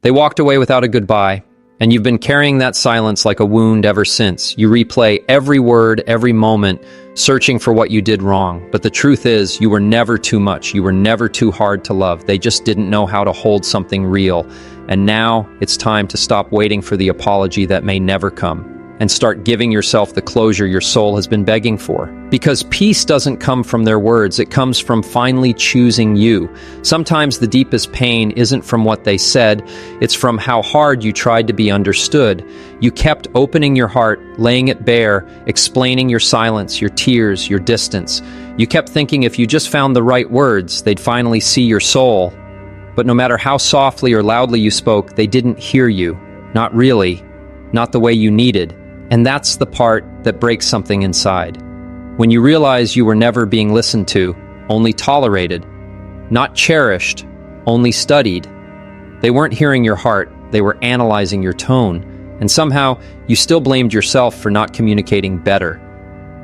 They walked away without a goodbye, and you've been carrying that silence like a wound ever since. You replay every word, every moment, searching for what you did wrong. But the truth is, you were never too much. You were never too hard to love. They just didn't know how to hold something real. And now it's time to stop waiting for the apology that may never come, and start giving yourself the closure your soul has been begging for. Because peace doesn't come from their words, it comes from finally choosing you. Sometimes the deepest pain isn't from what they said, it's from how hard you tried to be understood. You kept opening your heart, laying it bare, explaining your silence, your tears, your distance. You kept thinking if you just found the right words, they'd finally see your soul. But no matter how softly or loudly you spoke, they didn't hear you. Not really. Not the way you needed. And that's the part that breaks something inside. When you realize you were never being listened to, only tolerated, not cherished, only studied. They weren't hearing your heart, they were analyzing your tone. And somehow, you still blamed yourself for not communicating better.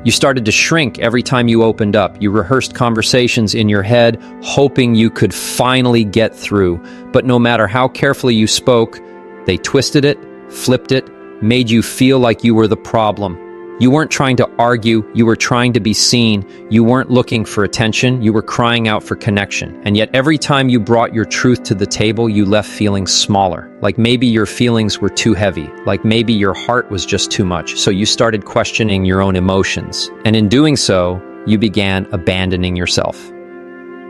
You started to shrink every time you opened up. You rehearsed conversations in your head, hoping you could finally get through. But no matter how carefully you spoke, they twisted it, flipped it, made you feel like you were the problem. You weren't trying to argue, you were trying to be seen. You weren't looking for attention, you were crying out for connection. And yet every time you brought your truth to the table, you left feeling smaller. Like maybe your feelings were too heavy, like maybe your heart was just too much. So you started questioning your own emotions. And in doing so, you began abandoning yourself.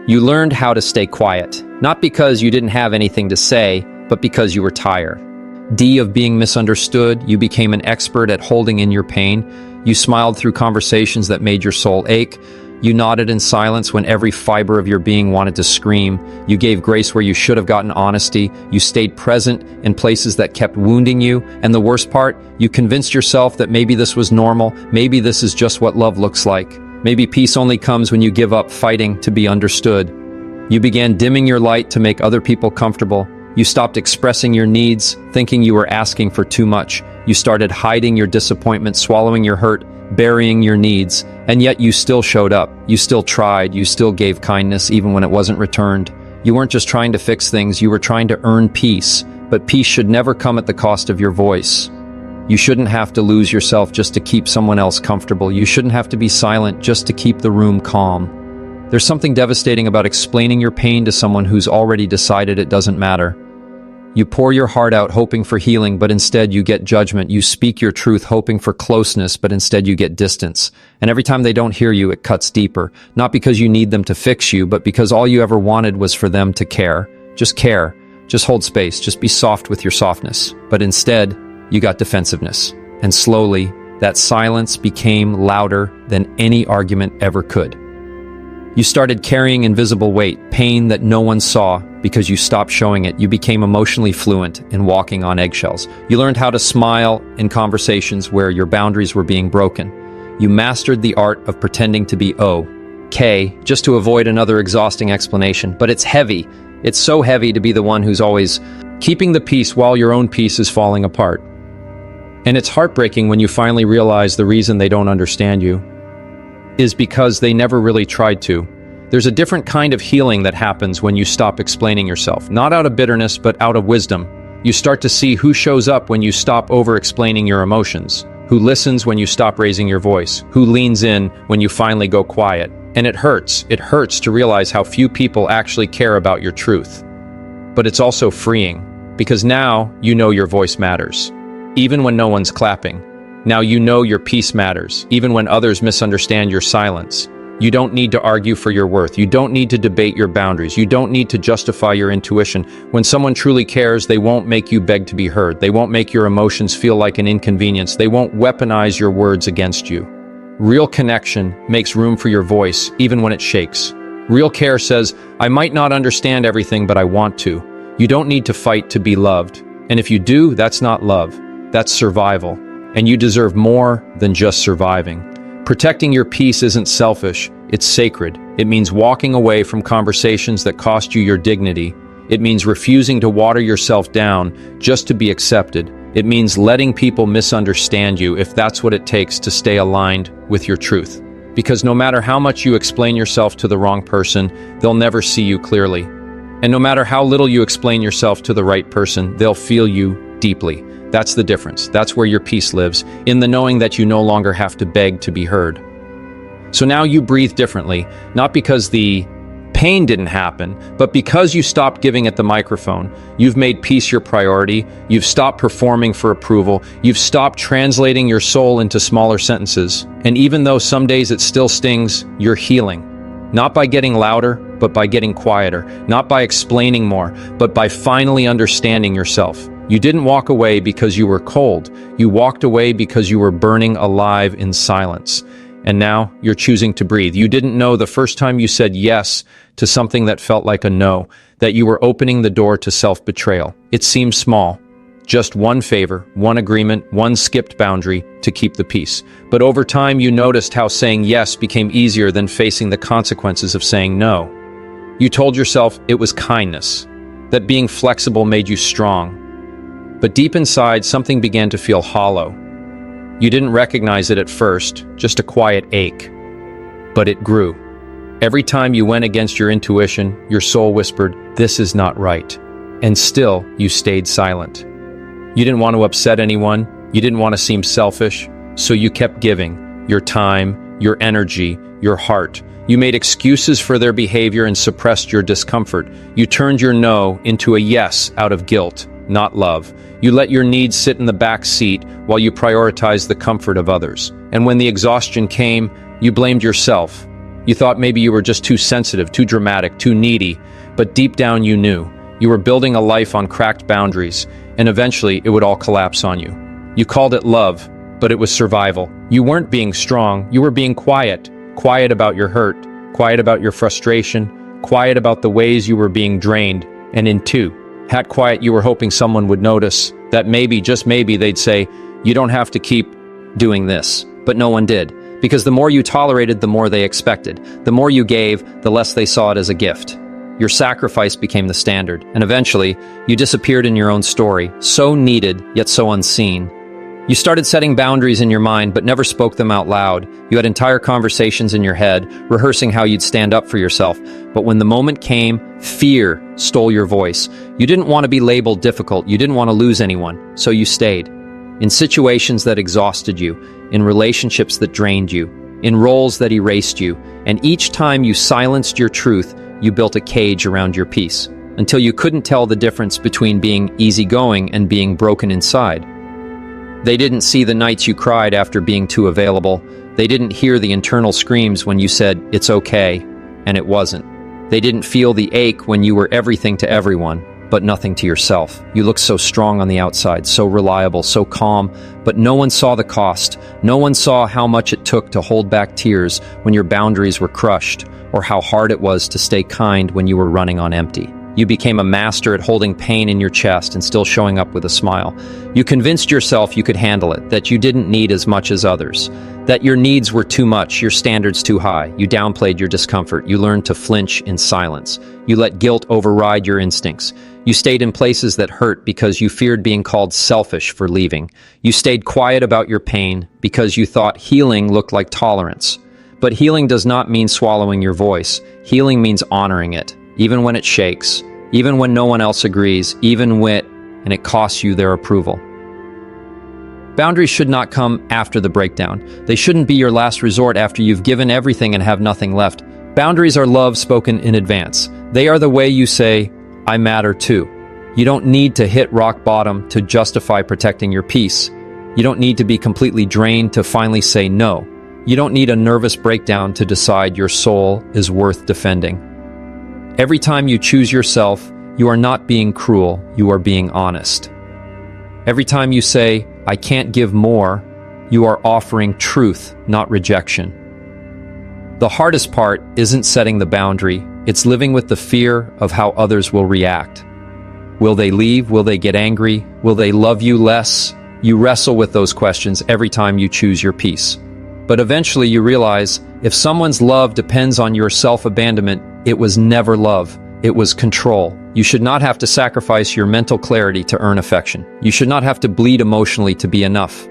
You learned how to stay quiet, not because you didn't have anything to say, but because you were tired. Of being misunderstood, you became an expert at holding in your pain. You smiled through conversations that made your soul ache. You nodded in silence when every fiber of your being wanted to scream. You gave grace where you should have gotten honesty. You stayed present in places that kept wounding you. And the worst part, you convinced yourself that maybe this was normal. Maybe this is just what love looks like. Maybe peace only comes when you give up fighting to be understood. You began dimming your light to make other people comfortable. You stopped expressing your needs, thinking you were asking for too much. You started hiding your disappointment, swallowing your hurt, burying your needs, and yet you still showed up. You still tried. You still gave kindness even when it wasn't returned. You weren't just trying to fix things, you were trying to earn peace. But peace should never come at the cost of your voice. You shouldn't have to lose yourself just to keep someone else comfortable. You shouldn't have to be silent just to keep the room calm. There's something devastating about explaining your pain to someone who's already decided it doesn't matter. You pour your heart out hoping for healing, but instead you get judgment. You speak your truth hoping for closeness, but instead you get distance. And every time they don't hear you, it cuts deeper. Not because you need them to fix you, but because all you ever wanted was for them to care. Just care. Just hold space. Just be soft with your softness. But instead, you got defensiveness. And slowly, that silence became louder than any argument ever could. You started carrying invisible weight, pain that no one saw because you stopped showing it. You became emotionally fluent in walking on eggshells. You learned how to smile in conversations where your boundaries were being broken. You mastered the art of pretending to be okay, just to avoid another exhausting explanation. But it's heavy. It's so heavy to be the one who's always keeping the peace while your own peace is falling apart. And it's heartbreaking when you finally realize the reason they don't understand you is because they never really tried to. There's a different kind of healing that happens when you stop explaining yourself, not out of bitterness, but out of wisdom. You start to see who shows up when you stop over-explaining your emotions, who listens when you stop raising your voice, who leans in when you finally go quiet. And it hurts to realize how few people actually care about your truth. But it's also freeing, because now you know your voice matters, even when no one's clapping. Now you know your peace matters, even when others misunderstand your silence. You don't need to argue for your worth. You don't need to debate your boundaries. You don't need to justify your intuition. When someone truly cares, they won't make you beg to be heard. They won't make your emotions feel like an inconvenience. They won't weaponize your words against you. Real connection makes room for your voice, even when it shakes. Real care says, I might not understand everything, but I want to. You don't need to fight to be loved. And if you do, that's not love. That's survival. And you deserve more than just surviving. Protecting your peace isn't selfish, it's sacred. It means walking away from conversations that cost you your dignity. It means refusing to water yourself down just to be accepted. It means letting people misunderstand you if that's what it takes to stay aligned with your truth. Because no matter how much you explain yourself to the wrong person, they'll never see you clearly. And no matter how little you explain yourself to the right person, they'll feel you deeply. That's the difference. That's where your peace lives, in the knowing that you no longer have to beg to be heard. So now you breathe differently, not because the pain didn't happen, but because you stopped giving it the microphone. You've made peace your priority. You've stopped performing for approval. You've stopped translating your soul into smaller sentences. And even though some days it still stings, you're healing. Not by getting louder, but by getting quieter. Not by explaining more, but by finally understanding yourself. You didn't walk away because you were cold. You walked away because you were burning alive in silence. And now you're choosing to breathe. You didn't know the first time you said yes to something that felt like a no, that you were opening the door to self-betrayal. It seemed small. Just one favor, one agreement, one skipped boundary to keep the peace. But over time, you noticed how saying yes became easier than facing the consequences of saying no. You told yourself it was kindness, that being flexible made you strong. But deep inside, something began to feel hollow. You didn't recognize it at first, just a quiet ache. But it grew. Every time you went against your intuition, your soul whispered, "This is not right." And still, you stayed silent. You didn't want to upset anyone. You didn't want to seem selfish. So you kept giving your time, your energy, your heart. You made excuses for their behavior and suppressed your discomfort. You turned your no into a yes out of guilt, not love. You let your needs sit in the back seat while you prioritized the comfort of others. And when the exhaustion came, you blamed yourself. You thought maybe you were just too sensitive, too dramatic, too needy. But deep down you knew. You were building a life on cracked boundaries, and eventually it would all collapse on you. You called it love, but it was survival. You weren't being strong, you were being quiet. Quiet about your hurt, quiet about your frustration, quiet about the ways you were being drained. And in that quiet, you were hoping someone would notice, that maybe, just maybe, they'd say, "You don't have to keep doing this." But no one did, because the more you tolerated, the more they expected. The more you gave, the less they saw it as a gift. Your sacrifice became the standard, and eventually, you disappeared in your own story, so needed, yet so unseen. You started setting boundaries in your mind, but never spoke them out loud. You had entire conversations in your head, rehearsing how you'd stand up for yourself. But when the moment came, fear stole your voice. You didn't want to be labeled difficult. You didn't want to lose anyone, so you stayed. In situations that exhausted you, in relationships that drained you, in roles that erased you, and each time you silenced your truth, you built a cage around your peace, until you couldn't tell the difference between being easygoing and being broken inside. They didn't see the nights you cried after being too available. They didn't hear the internal screams when you said, "It's okay," and it wasn't. They didn't feel the ache when you were everything to everyone, but nothing to yourself. You looked so strong on the outside, so reliable, so calm, but no one saw the cost. No one saw how much it took to hold back tears when your boundaries were crushed, or how hard it was to stay kind when you were running on empty. You became a master at holding pain in your chest and still showing up with a smile. You convinced yourself you could handle it, that you didn't need as much as others, that your needs were too much, your standards too high. You downplayed your discomfort. You learned to flinch in silence. You let guilt override your instincts. You stayed in places that hurt because you feared being called selfish for leaving. You stayed quiet about your pain because you thought healing looked like tolerance. But healing does not mean swallowing your voice. Healing means honoring it, even when it shakes, even when no one else agrees, even when it costs you their approval. Boundaries should not come after the breakdown. They shouldn't be your last resort after you've given everything and have nothing left. Boundaries are love spoken in advance. They are the way you say, "I matter too." You don't need to hit rock bottom to justify protecting your peace. You don't need to be completely drained to finally say no. You don't need a nervous breakdown to decide your soul is worth defending. Every time you choose yourself, you are not being cruel, you are being honest. Every time you say, "I can't give more," you are offering truth, not rejection. The hardest part isn't setting the boundary, it's living with the fear of how others will react. Will they leave? Will they get angry? Will they love you less? You wrestle with those questions every time you choose your peace. But eventually you realize, if someone's love depends on your self-abandonment, it was never love. It was control. You should not have to sacrifice your mental clarity to earn affection. You should not have to bleed emotionally to be enough.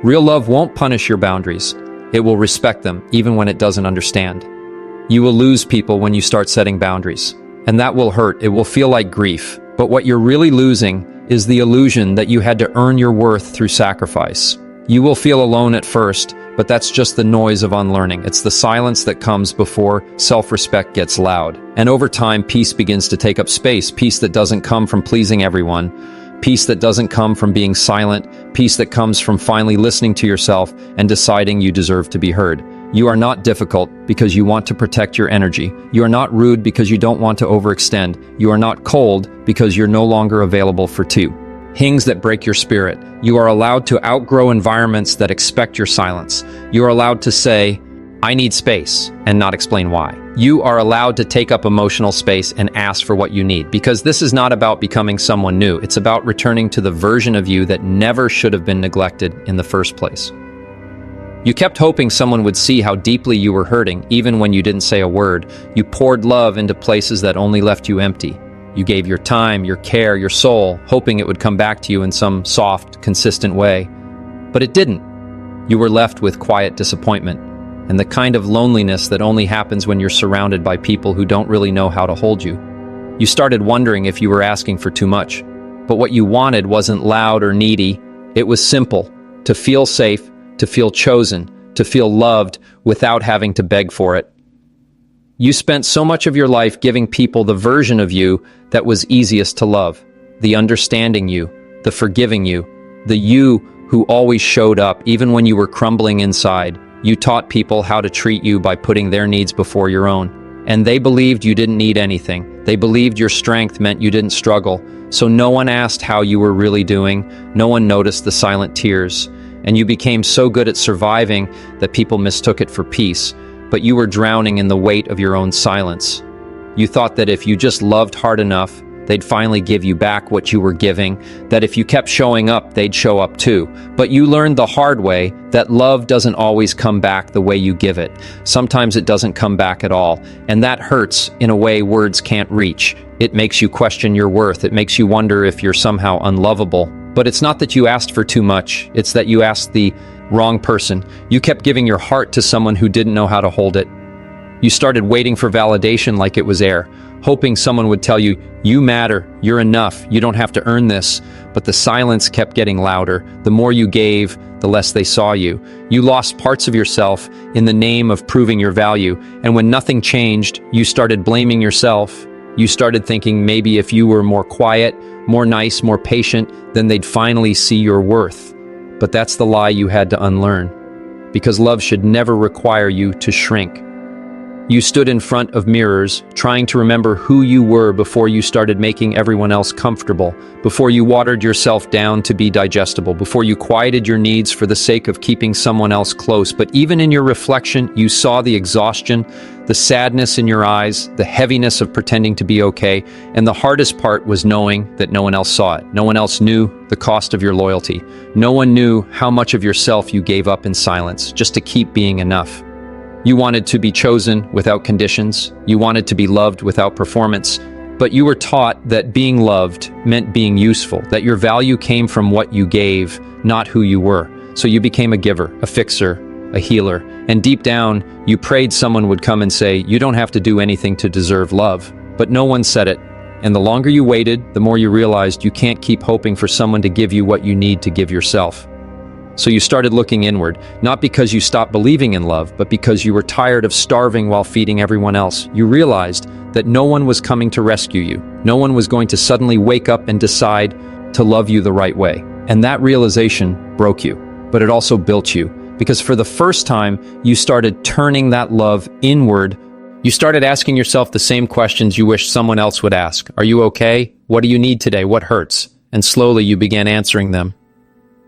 Real love won't punish your boundaries. It will respect them, even when it doesn't understand. You will lose people when you start setting boundaries. And that will hurt. It will feel like grief. But what you're really losing is the illusion that you had to earn your worth through sacrifice. You will feel alone at first, but that's just the noise of unlearning. It's the silence that comes before self-respect gets loud. And over time, peace begins to take up space. Peace that doesn't come from pleasing everyone. Peace that doesn't come from being silent. Peace that comes from finally listening to yourself and deciding you deserve to be heard. You are not difficult because you want to protect your energy. You are not rude because you don't want to overextend. You are not cold because you're no longer available for two. Things that break your spirit. You are allowed to outgrow environments that expect your silence. You are allowed to say, I need space, and not explain why. You are allowed to take up emotional space and ask for what you need, because this is not about becoming someone new. It's about returning to the version of you that never should have been neglected in the first place. You kept hoping someone would see how deeply you were hurting, even when you didn't say a word. You poured love into places that only left you empty. You gave your time, your care, your soul, hoping it would come back to you in some soft, consistent way. But it didn't. You were left with quiet disappointment, and the kind of loneliness that only happens when you're surrounded by people who don't really know how to hold you. You started wondering if you were asking for too much. But what you wanted wasn't loud or needy. It was simple: to feel safe, to feel chosen, to feel loved without having to beg for it. You spent so much of your life giving people the version of you that was easiest to love, the understanding you, the forgiving you, the you who always showed up even when you were crumbling inside. You taught people how to treat you by putting their needs before your own. And they believed you didn't need anything. They believed your strength meant you didn't struggle. So no one asked how you were really doing. No one noticed the silent tears. And you became so good at surviving that people mistook it for peace. But you were drowning in the weight of your own silence. You thought that if you just loved hard enough, they'd finally give you back what you were giving, that if you kept showing up, they'd show up too. But you learned the hard way that love doesn't always come back the way you give it. Sometimes it doesn't come back at all, and that hurts in a way words can't reach. It makes you question your worth. It makes you wonder if you're somehow unlovable. But it's not that you asked for too much, it's that you asked the wrong person. You kept giving your heart to someone who didn't know how to hold it. You started waiting for validation like it was air, hoping someone would tell you, you matter, you're enough, you don't have to earn this. But the silence kept getting louder. The more you gave, the less they saw you. You lost parts of yourself in the name of proving your value. And when nothing changed, you started blaming yourself. You started thinking maybe if you were more quiet, more nice, more patient, then they'd finally see your worth. But that's the lie you had to unlearn. Because love should never require you to shrink. You stood in front of mirrors, trying to remember who you were before you started making everyone else comfortable, before you watered yourself down to be digestible, before you quieted your needs for the sake of keeping someone else close. But even in your reflection, you saw the exhaustion, the sadness in your eyes, the heaviness of pretending to be okay, and the hardest part was knowing that no one else saw it. No one else knew the cost of your loyalty. No one knew how much of yourself you gave up in silence, just to keep being enough. You wanted to be chosen without conditions. You wanted to be loved without performance. But you were taught that being loved meant being useful, that your value came from what you gave, not who you were. So you became a giver, a fixer, a healer. And deep down, you prayed someone would come and say, you don't have to do anything to deserve love. But no one said it. And the longer you waited, the more you realized you can't keep hoping for someone to give you what you need to give yourself. So you started looking inward, not because you stopped believing in love, but because you were tired of starving while feeding everyone else. You realized that no one was coming to rescue you. No one was going to suddenly wake up and decide to love you the right way. And that realization broke you, but it also built you. Because for the first time, you started turning that love inward. You started asking yourself the same questions you wish someone else would ask. Are you okay? What do you need today? What hurts? And slowly you began answering them.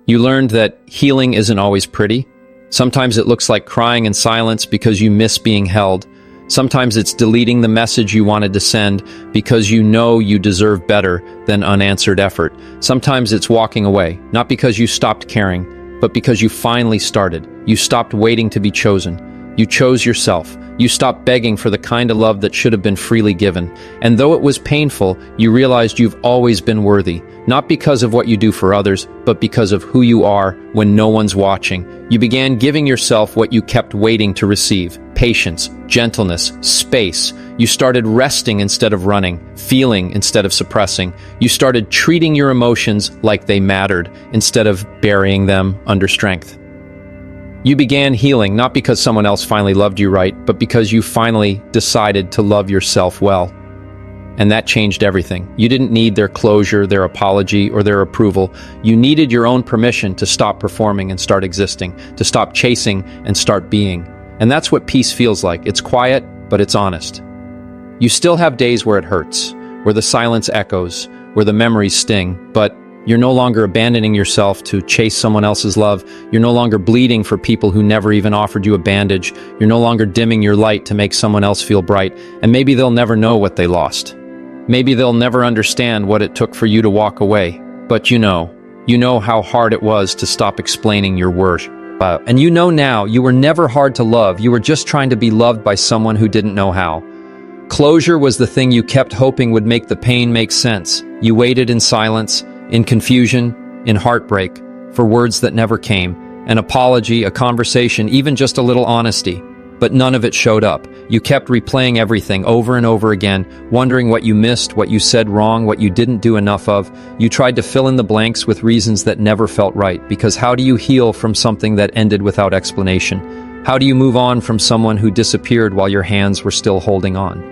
You learned that healing isn't always pretty. Sometimes it looks like crying in silence because you miss being held. Sometimes it's deleting the message you wanted to send because you know you deserve better than unanswered effort. Sometimes it's walking away, not because you stopped caring, but because you finally started. You stopped waiting to be chosen. You chose yourself. You stopped begging for the kind of love that should have been freely given. And though it was painful, you realized you've always been worthy, not because of what you do for others, but because of who you are when no one's watching. You began giving yourself what you kept waiting to receive: patience, gentleness, space. You started resting instead of running, feeling instead of suppressing. You started treating your emotions like they mattered instead of burying them under strength. You began healing not because someone else finally loved you right, but because you finally decided to love yourself well. And that changed everything. You didn't need their closure, their apology, or their approval. You needed your own permission to stop performing and start existing, to stop chasing and start being. And that's what peace feels like. It's quiet, but it's honest. You still have days where it hurts, where the silence echoes, where the memories sting, but you're no longer abandoning yourself to chase someone else's love. You're no longer bleeding for people who never even offered you a bandage. You're no longer dimming your light to make someone else feel bright. And maybe they'll never know what they lost. Maybe they'll never understand what it took for you to walk away. But you know how hard it was to stop explaining your worth. And you know now, you were never hard to love. You were just trying to be loved by someone who didn't know how. Closure was the thing you kept hoping would make the pain make sense. You waited in silence, in confusion, in heartbreak, for words that never came. An apology, a conversation, even just a little honesty. But none of it showed up. You kept replaying everything over and over again, wondering what you missed, what you said wrong, what you didn't do enough of. You tried to fill in the blanks with reasons that never felt right, because how do you heal from something that ended without explanation? How do you move on from someone who disappeared while your hands were still holding on?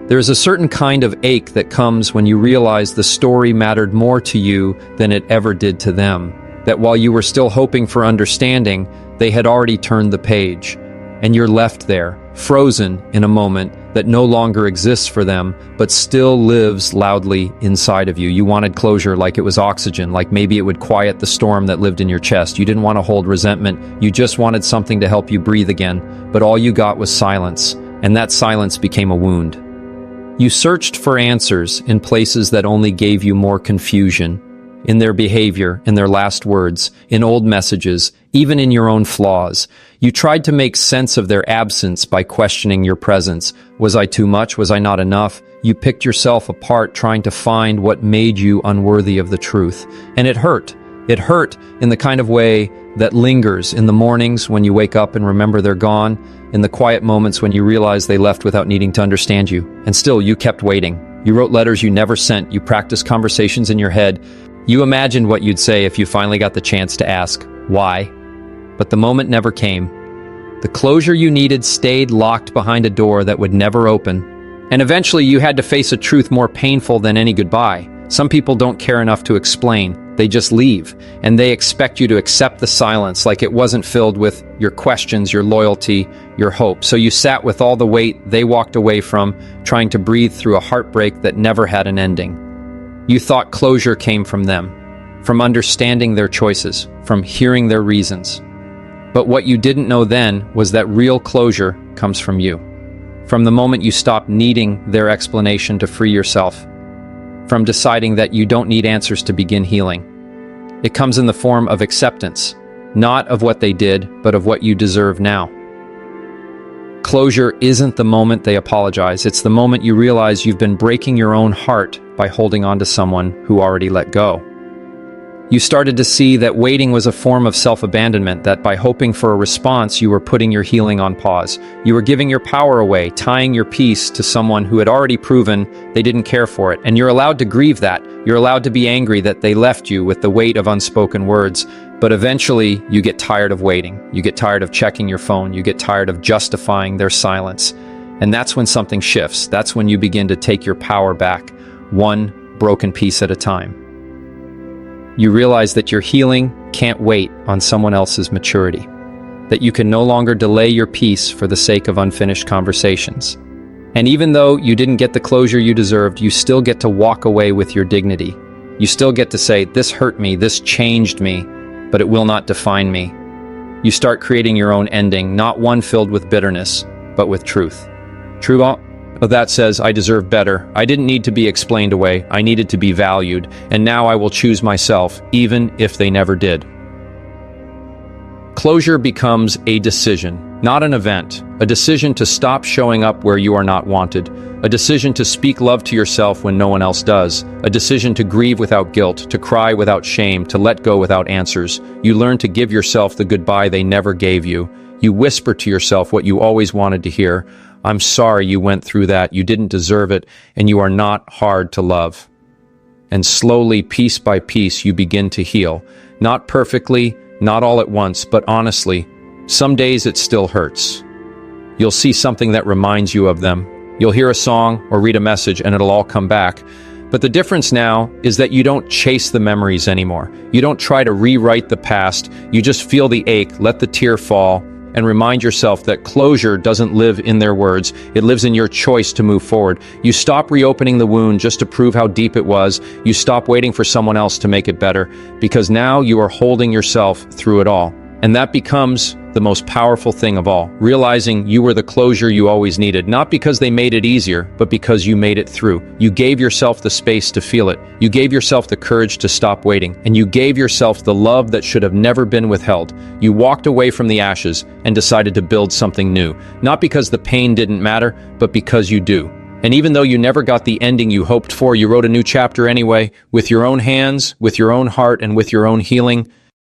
There is a certain kind of ache that comes when you realize the story mattered more to you than it ever did to them. That while you were still hoping for understanding, they had already turned the page. And you're left there, frozen in a moment that no longer exists for them, but still lives loudly inside of you. You wanted closure like it was oxygen, like maybe it would quiet the storm that lived in your chest. You didn't want to hold resentment. You just wanted something to help you breathe again. But all you got was silence, and that silence became a wound. You searched for answers in places that only gave you more confusion, in their behavior, in their last words, in old messages, even in your own flaws. You tried to make sense of their absence by questioning your presence. Was I too much? Was I not enough? You picked yourself apart trying to find what made you unworthy of the truth. And it hurt. It hurt in the kind of way that lingers in the mornings when you wake up and remember they're gone, in the quiet moments when you realize they left without needing to understand you. And still, you kept waiting. You wrote letters you never sent. You practiced conversations in your head. You imagined what you'd say if you finally got the chance to ask, why? But the moment never came. The closure you needed stayed locked behind a door that would never open. And eventually you had to face a truth more painful than any goodbye. Some people don't care enough to explain. They just leave. And they expect you to accept the silence like it wasn't filled with your questions, your loyalty, your hope. So you sat with all the weight they walked away from, trying to breathe through a heartbreak that never had an ending. You thought closure came from them, from understanding their choices, from hearing their reasons. But what you didn't know then was that real closure comes from you. From the moment you stop needing their explanation to free yourself. From deciding that you don't need answers to begin healing. It comes in the form of acceptance, not of what they did, but of what you deserve now. Closure isn't the moment they apologize. It's the moment you realize you've been breaking your own heart by holding on to someone who already let go. You started to see that waiting was a form of self-abandonment, that by hoping for a response, you were putting your healing on pause. You were giving your power away, tying your peace to someone who had already proven they didn't care for it. And you're allowed to grieve that. You're allowed to be angry that they left you with the weight of unspoken words. But eventually, you get tired of waiting. You get tired of checking your phone. You get tired of justifying their silence. And that's when something shifts. That's when you begin to take your power back, one broken piece at a time. You realize that your healing can't wait on someone else's maturity, that you can no longer delay your peace for the sake of unfinished conversations. And even though you didn't get the closure you deserved, you still get to walk away with your dignity. You still get to say, this hurt me, this changed me, but it will not define me. You start creating your own ending, not one filled with bitterness, but with truth. Truth that says, I deserve better. I didn't need to be explained away. I needed to be valued. And now I will choose myself, even if they never did. Closure becomes a decision, not an event. A decision to stop showing up where you are not wanted. A decision to speak love to yourself when no one else does. A decision to grieve without guilt, to cry without shame, to let go without answers. You learn to give yourself the goodbye they never gave you. You whisper to yourself what you always wanted to hear. I'm sorry you went through that. You didn't deserve it, and you are not hard to love. And slowly, piece by piece, you begin to heal. Not perfectly, not all at once, but honestly, some days it still hurts. You'll see something that reminds you of them. You'll hear a song or read a message and it'll all come back. But the difference now is that you don't chase the memories anymore. You don't try to rewrite the past. You just feel the ache, let the tear fall, and remind yourself that closure doesn't live in their words. It lives in your choice to move forward. You stop reopening the wound just to prove how deep it was. You stop waiting for someone else to make it better, because now you are holding yourself through it all. And that becomes the most powerful thing of all, realizing you were the closure you always needed, not because they made it easier, but because you made it through. You gave yourself the space to feel it. You gave yourself the courage to stop waiting, and you gave yourself the love that should have never been withheld. You walked away from the ashes and decided to build something new, not because the pain didn't matter, but because you do. And even though you never got the ending you hoped for, you wrote a new chapter anyway, with your own hands, with your own heart, and with your own healing.